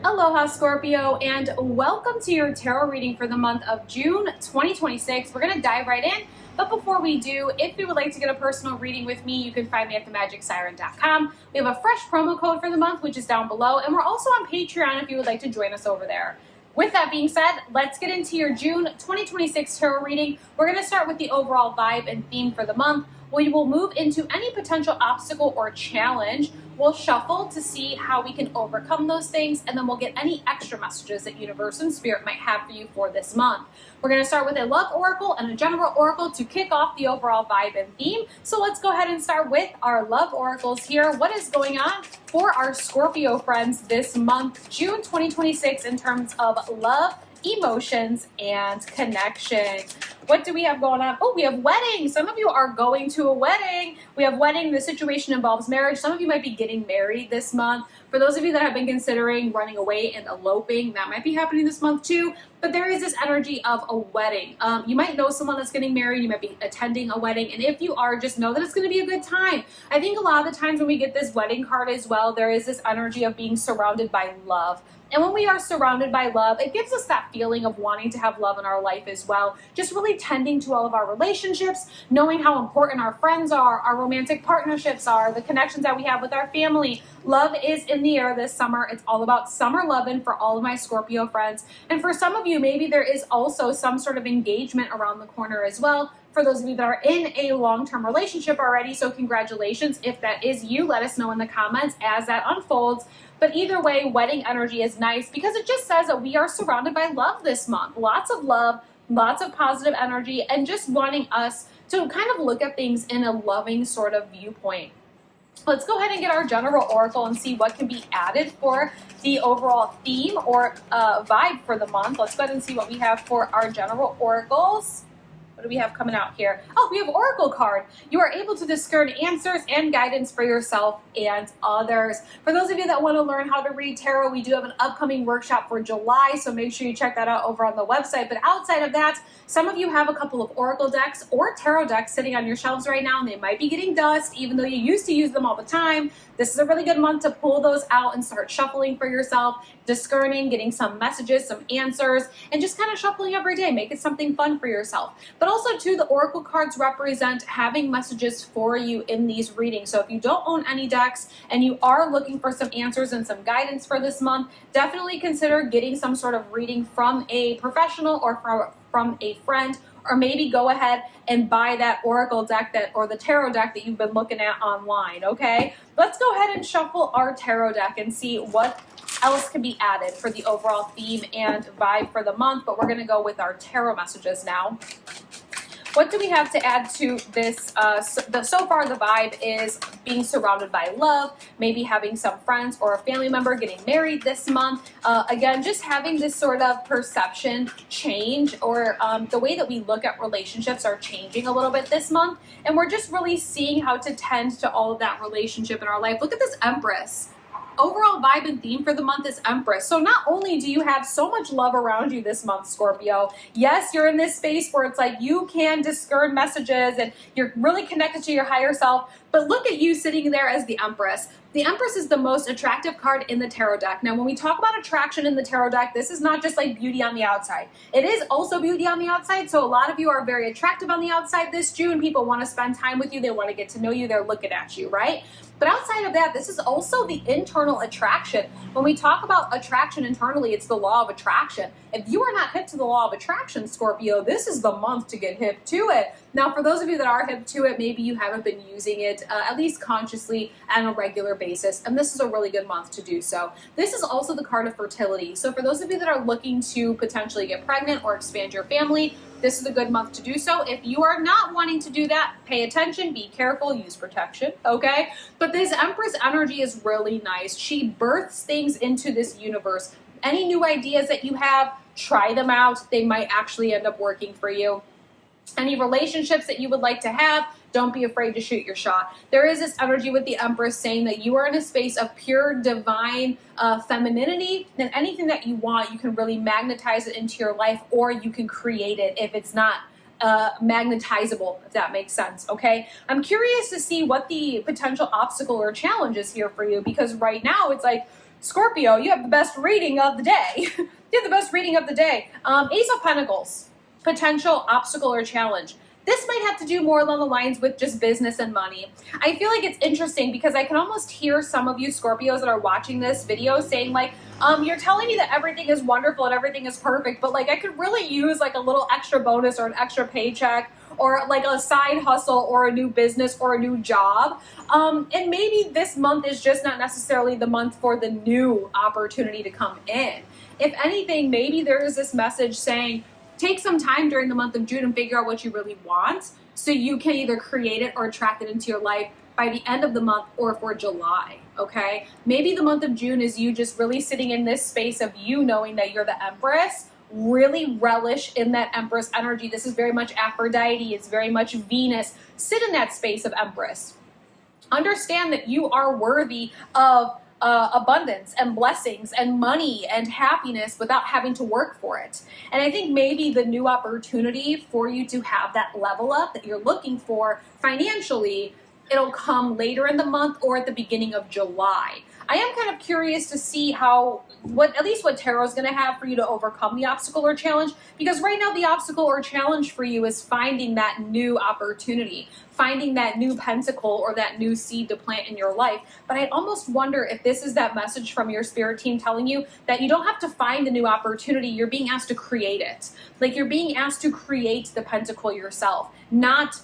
Aloha Scorpio, and welcome to your tarot reading for the month of June 2026. We're going to dive right in, but before we do, if you would like to get a personal reading with me, you can find me at themagicsiren.com. We have a fresh promo code for the month, which is down below, and we're also on Patreon if you would like to join us over there. With that being said, let's get into your June 2026 tarot reading. We're going to start with the overall vibe and theme for the month. We will move into any potential obstacle or challenge. We'll shuffle to see how we can overcome those things, and then we'll get any extra messages that Universe and Spirit might have for you for this month. We're going to start with a love oracle and a general oracle to kick off the overall vibe and theme. So let's go ahead and start with our love oracles here. What is going on for our Scorpio friends this month, June 2026, in terms of love, emotions, and connection? What do we have going on? Oh, we have wedding. Some of you are going to a wedding. We have wedding. The situation involves marriage. Some of you might be getting married this month. For those of you that have been considering running away and eloping, that might be happening this month too. But there is this energy of a wedding. You might know someone that's getting married. You might be attending a wedding. And if you are, just know that it's going to be a good time. I think a lot of the times when we get this wedding card as well, there is this energy of being surrounded by love. And when we are surrounded by love, it gives us that feeling of wanting to have love in our life as well. Just really tending to all of our relationships, knowing how important our friends are, our romantic partnerships are, the connections that we have with our family. Love is in the air this summer. It's all about summer loving for all of my Scorpio friends. And for some of you, maybe there is also some sort of engagement around the corner as well. For those of you that are in a long-term relationship already, so congratulations. If that is you, let us know in the comments as that unfolds. But either way, wedding energy is nice because it just says that we are surrounded by love this month. Lots of love, lots of positive energy, and just wanting us to kind of look at things in a loving sort of viewpoint. Let's go ahead and get our general oracle and see what can be added for the overall theme or vibe for the month. Let's go ahead and see what we have for our general oracles. What do we have coming out here? Oh, we have Oracle card. You are able to discern answers and guidance for yourself and others. For those of you that want to learn how to read tarot, we do have an upcoming workshop for July, so make sure you check that out over on the website. But outside of that, some of you have a couple of Oracle decks or tarot decks sitting on your shelves right now, and they might be getting dust, even though you used to use them all the time. This is a really good month to pull those out and start shuffling for yourself, discerning, getting some messages, some answers, and just kind of shuffling every day. Make it something fun for yourself. But also, too, the Oracle cards represent having messages for you in these readings. So if you don't own any decks and you are looking for some answers and some guidance for this month, definitely consider getting some sort of reading from a professional or from a friend, or maybe go ahead and buy that Oracle deck or the tarot deck that you've been looking at online, okay? Let's go ahead and shuffle our tarot deck and see what else can be added for the overall theme and vibe for the month, but we're going to go with our tarot messages now. What do we have to add to this? So far, the vibe is being surrounded by love, maybe having some friends or a family member getting married this month. Again, just having this sort of perception change, or the way that we look at relationships are changing a little bit this month. And we're just really seeing how to tend to all of that relationship in our life. Look at this Empress. Overall vibe and theme for the month is Empress. So not only do you have so much love around you this month, Scorpio, yes, you're in this space where it's like you can discern messages and you're really connected to your higher self, but look at you sitting there as the Empress. The Empress is the most attractive card in the tarot deck. Now, when we talk about attraction in the tarot deck, this is not just like beauty on the outside. It is also beauty on the outside. So a lot of you are very attractive on the outside this June. People want to spend time with you. They want to get to know you. They're looking at you, right? But outside of that, this is also the internal attraction. When we talk about attraction internally, it's the law of attraction. If you are not hip to the law of attraction, Scorpio, this is the month to get hip to it. Now, for those of you that are hip to it, maybe you haven't been using it at least consciously on a regular basis, and this is a really good month to do so. This is also the card of fertility. So for those of you that are looking to potentially get pregnant or expand your family, this is a good month to do so. If you are not wanting to do that, pay attention, be careful, use protection, okay? But this Empress energy is really nice. She births things into this universe. Any new ideas that you have, try them out. They might actually end up working for you. Any relationships that you would like to have, don't be afraid to shoot your shot. There is this energy with the Empress saying that you are in a space of pure divine femininity, and anything that you want, you can really magnetize it into your life, or you can create it if it's not magnetizable, if that makes sense, okay? I'm curious to see what the potential obstacle or challenge is here for you, because right now it's like Scorpio, you have the best reading of the day. You have the best reading of the day. Ace of Pentacles, potential obstacle or challenge. This might have to do more along the lines with just business and money. I feel like it's interesting because I can almost hear some of you Scorpios that are watching this video saying like, you're telling me that everything is wonderful and everything is perfect, but like I could really use like a little extra bonus or an extra paycheck or like a side hustle or a new business or a new job. And maybe this month is just not necessarily the month for the new opportunity to come in. If anything, maybe there is this message saying, take some time during the month of June and figure out what you really want so you can either create it or attract it into your life by the end of the month or for July, okay? Maybe the month of June is you just really sitting in this space of you knowing that you're the Empress, really relish in that Empress energy. This is very much Aphrodite, it's very much Venus. Sit in that space of Empress. Understand that you are worthy of abundance and blessings and money and happiness without having to work for it. And I think maybe the new opportunity for you to have that level up that you're looking for financially, it'll come later in the month or at the beginning of July. I am kind of curious to see at least what tarot is going to have for you to overcome the obstacle or challenge, because right now the obstacle or challenge for you is finding that new opportunity, finding that new pentacle or that new seed to plant in your life. But I almost wonder if this is that message from your spirit team telling you that you don't have to find the new opportunity, you're being asked to create it. Like you're being asked to create the pentacle yourself, not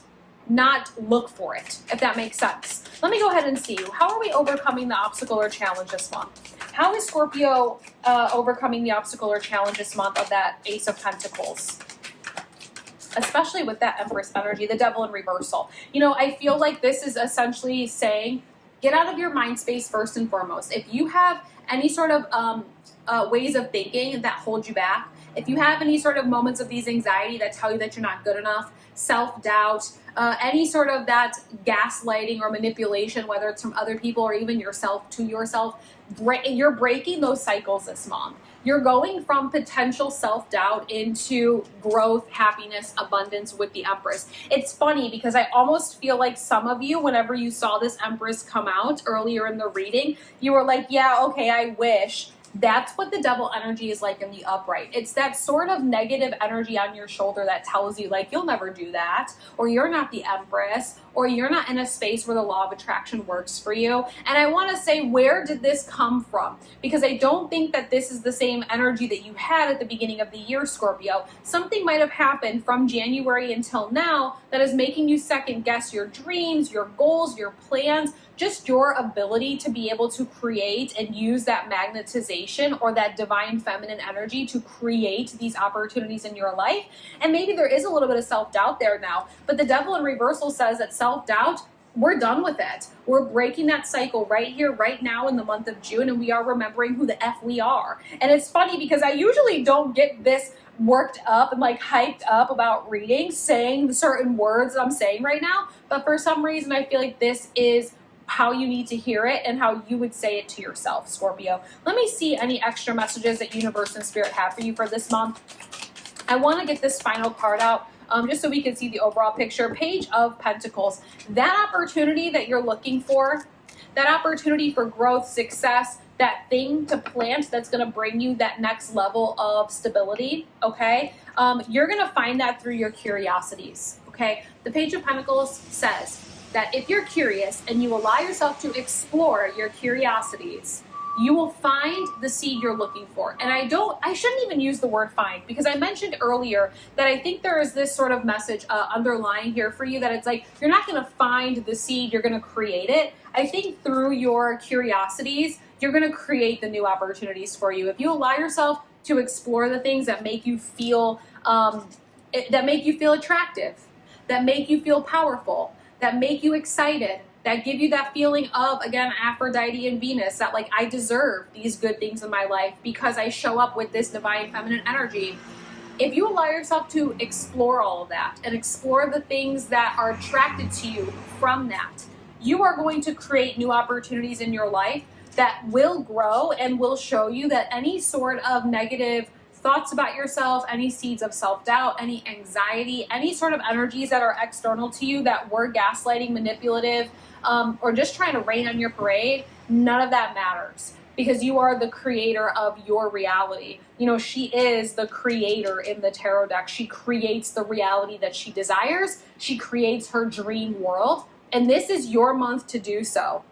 look for it, if that makes sense. Let me go ahead and see. How are we overcoming the obstacle or challenge this month? How is Scorpio overcoming the obstacle or challenge this month of that Ace of Pentacles? Especially with that Empress energy, the Devil in reversal. You know, I feel like this is essentially saying, get out of your mind space first and foremost. If you have any sort of ways of thinking that hold you back, if you have any sort of moments of these anxiety that tell you that you're not good enough, self-doubt, any sort of that gaslighting or manipulation, whether it's from other people or even yourself to yourself, you're breaking those cycles this month. You're going from potential self-doubt into growth, happiness, abundance with the Empress. It's funny because I almost feel like some of you, whenever you saw this Empress come out earlier in the reading, you were like, yeah, okay, I wish. That's what the Devil energy is like in the upright. It's that sort of negative energy on your shoulder that tells you like, you'll never do that, or you're not the Empress, or you're not in a space where the law of attraction works for you. And I want to say, where did this come from? Because I don't think that this is the same energy that you had at the beginning of the year, Scorpio. Something might have happened from January until now that is making you second guess your dreams, your goals, your plans, just your ability to be able to create and use that magnetization or that divine feminine energy to create these opportunities in your life. And maybe there is a little bit of self-doubt there now, but the Devil in reversal says that self-doubt, we're done with it. We're breaking that cycle right here, right now in the month of June, and we are remembering who the F we are. And it's funny because I usually don't get this worked up and like hyped up about reading, saying the certain words that I'm saying right now, but for some reason I feel like this is how you need to hear it and how you would say it to yourself, Scorpio. Let me see any extra messages that Universe and Spirit have for you for this month. I want to get this final card out just so we can see the overall picture. Page of Pentacles. That opportunity that you're looking for, that opportunity for growth, success, that thing to plant that's going to bring you that next level of stability, okay? You're going to find that through your curiosities, okay? The Page of Pentacles says that if you're curious and you allow yourself to explore your curiosities, you will find the seed you're looking for. And I shouldn't even use the word find, because I mentioned earlier that I think there is this sort of message underlying here for you that it's like, you're not going to find the seed, you're going to create it. I think through your curiosities, you're going to create the new opportunities for you. If you allow yourself to explore the things that make you feel, attractive, that make you feel powerful, that make you excited, that give you that feeling of, again, Aphrodite and Venus, that like, I deserve these good things in my life because I show up with this divine feminine energy. If you allow yourself to explore all of that and explore the things that are attracted to you from that, you are going to create new opportunities in your life that will grow and will show you that any sort of negative thoughts about yourself, any seeds of self-doubt, any anxiety, any sort of energies that are external to you that were gaslighting, manipulative, or just trying to rain on your parade, none of that matters. because you are the creator of your reality. You know, she is the creator in the tarot deck. She creates the reality that she desires. She creates her dream world. And this is your month to do so.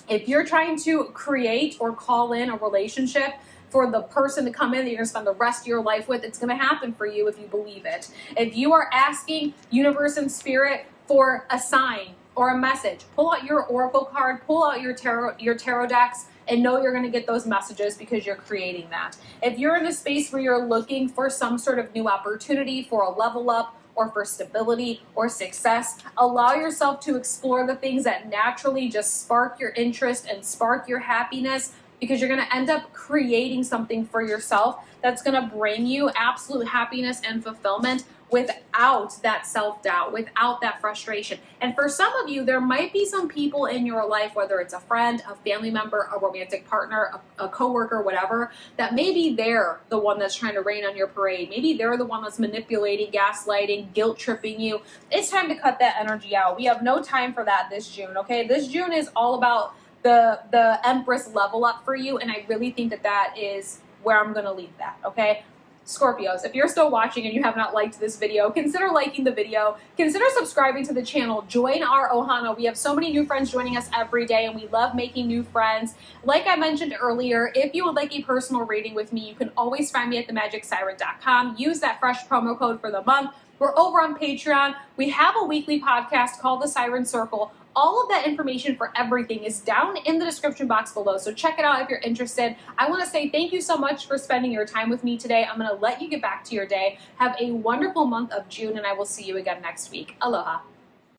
If you're trying to create or call in a relationship for the person to come in that you're going to spend the rest of your life with, it's going to happen for you if you believe it. If you are asking universe and spirit for a sign or a message, pull out your oracle card, pull out your tarot decks, and know you're going to get those messages because you're creating that. If you're in a space where you're looking for some sort of new opportunity for a level up, or for stability or success, allow yourself to explore the things that naturally just spark your interest and spark your happiness, because you're going to end up creating something for yourself that's going to bring you absolute happiness and fulfillment without that self-doubt, without that frustration. And for some of you, there might be some people in your life, whether it's a friend, a family member, a romantic partner, a coworker, whatever, that maybe they're the one that's trying to rain on your parade. Maybe they're the one that's manipulating, gaslighting, guilt-tripping you. It's time to cut that energy out. We have no time for that this June, okay? This June is all about the Empress level up for you, and I really think that is where I'm going to leave that, okay? Scorpios, if you're still watching and you have not liked this video, consider liking the video, consider subscribing to the channel, join our Ohana. We have so many new friends joining us every day, and we love making new friends. Like I mentioned earlier, if you would like a personal reading with me, you can always find me at themagicsiren.com. Use that fresh promo code for the month. We're over on Patreon. We have a weekly podcast called The Siren Circle. All of that information for everything is down in the description box below, so check it out if you're interested. I want to say thank you so much for spending your time with me today. I'm going to let you get back to your day. Have a wonderful month of June, and I will see you again next week. Aloha.